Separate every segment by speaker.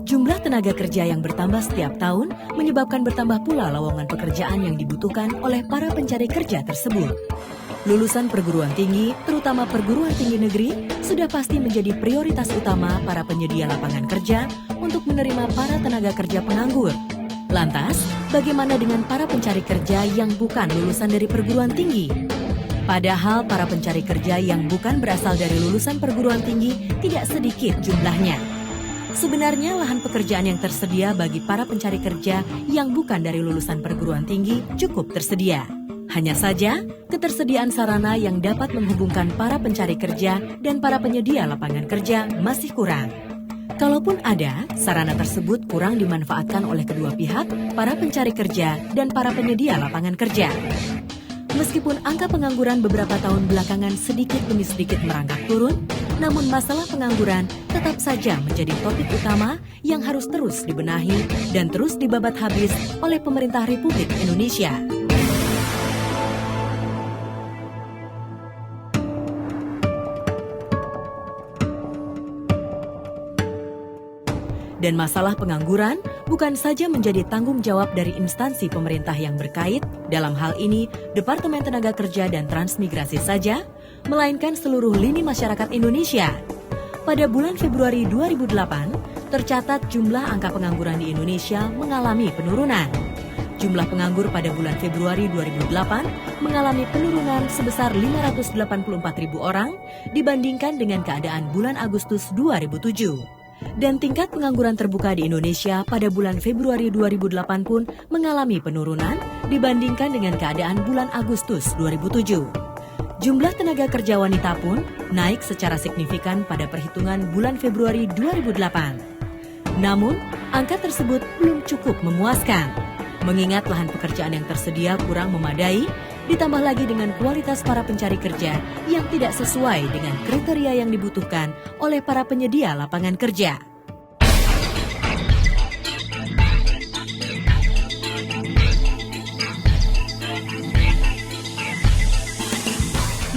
Speaker 1: Jumlah tenaga kerja yang bertambah setiap tahun menyebabkan bertambah pula lowongan pekerjaan yang dibutuhkan oleh para pencari kerja tersebut. Lulusan perguruan tinggi, terutama perguruan tinggi negeri, sudah pasti menjadi prioritas utama para penyedia lapangan kerja untuk menerima para tenaga kerja penganggur. Lantas, bagaimana dengan para pencari kerja yang bukan lulusan dari perguruan tinggi? Padahal para pencari kerja yang bukan berasal dari lulusan perguruan tinggi tidak sedikit jumlahnya. Sebenarnya lahan pekerjaan yang tersedia bagi para pencari kerja yang bukan dari lulusan perguruan tinggi cukup tersedia. Hanya saja, ketersediaan sarana yang dapat menghubungkan para pencari kerja dan para penyedia lapangan kerja masih kurang. Kalaupun ada, sarana tersebut kurang dimanfaatkan oleh kedua pihak, para pencari kerja dan para penyedia lapangan kerja. Meskipun angka pengangguran beberapa tahun belakangan sedikit demi sedikit merangkak turun, namun masalah pengangguran tetap saja menjadi topik utama yang harus terus dibenahi dan terus dibabat habis oleh pemerintah Republik Indonesia. Dan masalah pengangguran bukan saja menjadi tanggung jawab dari instansi pemerintah yang berkait, dalam hal ini Departemen Tenaga Kerja dan Transmigrasi saja, melainkan seluruh lini masyarakat Indonesia. Pada bulan Februari 2008, tercatat jumlah angka pengangguran di Indonesia mengalami penurunan. Jumlah penganggur pada bulan Februari 2008 mengalami penurunan sebesar 584.000 orang dibandingkan dengan keadaan bulan Agustus 2007. Dan tingkat pengangguran terbuka di Indonesia pada bulan Februari 2008 pun mengalami penurunan dibandingkan dengan keadaan bulan Agustus 2007. Jumlah tenaga kerja wanita pun naik secara signifikan pada perhitungan bulan Februari 2008. Namun, angka tersebut belum cukup memuaskan. Mengingat lahan pekerjaan yang tersedia kurang memadai, ditambah lagi dengan kualitas para pencari kerja yang tidak sesuai dengan kriteria yang dibutuhkan oleh para penyedia lapangan kerja.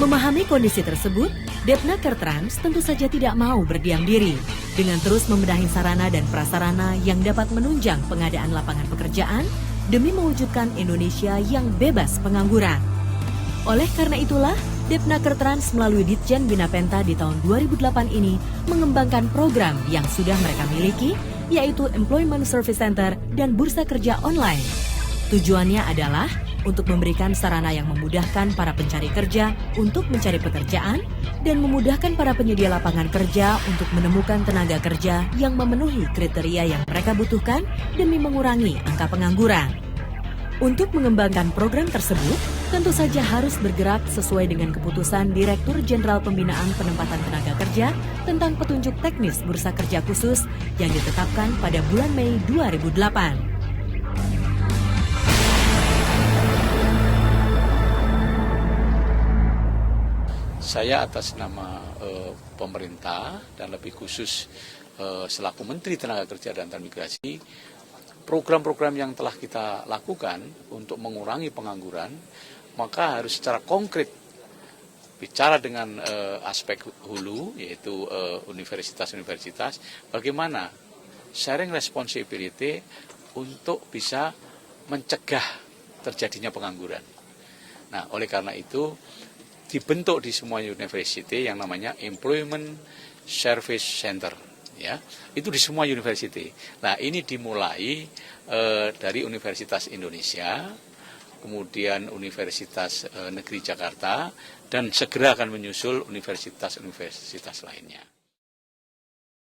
Speaker 1: Memahami kondisi tersebut, Depnaker Trans tentu saja tidak mau berdiam diri dengan terus membenahi sarana dan prasarana yang dapat menunjang pengadaan lapangan pekerjaan demi mewujudkan Indonesia yang bebas pengangguran. Oleh karena itulah, Depnaker Trans melalui Ditjen Bina Penta di tahun 2008 ini mengembangkan program yang sudah mereka miliki, yaitu Employment Service Center dan Bursa Kerja Online. Tujuannya adalah untuk memberikan sarana yang memudahkan para pencari kerja untuk mencari pekerjaan dan memudahkan para penyedia lapangan kerja untuk menemukan tenaga kerja yang memenuhi kriteria yang mereka butuhkan demi mengurangi angka pengangguran. Untuk mengembangkan program tersebut, tentu saja harus bergerak sesuai dengan keputusan Direktur Jenderal Pembinaan Penempatan Tenaga Kerja tentang petunjuk teknis Bursa Kerja Khusus yang ditetapkan pada bulan Mei 2008.
Speaker 2: Saya atas nama pemerintah dan lebih khusus selaku Menteri Tenaga Kerja dan Transmigrasi, program-program yang telah kita lakukan untuk mengurangi pengangguran, maka harus secara konkret bicara dengan aspek hulu, yaitu universitas-universitas, bagaimana sharing responsibility untuk bisa mencegah terjadinya pengangguran. Nah, oleh karena itu, dibentuk di semua university yang namanya Employment Service Center, ya, itu di semua university. Nah, ini dimulai dari Universitas Indonesia, kemudian Universitas Negeri Jakarta, dan segera akan menyusul universitas-universitas lainnya.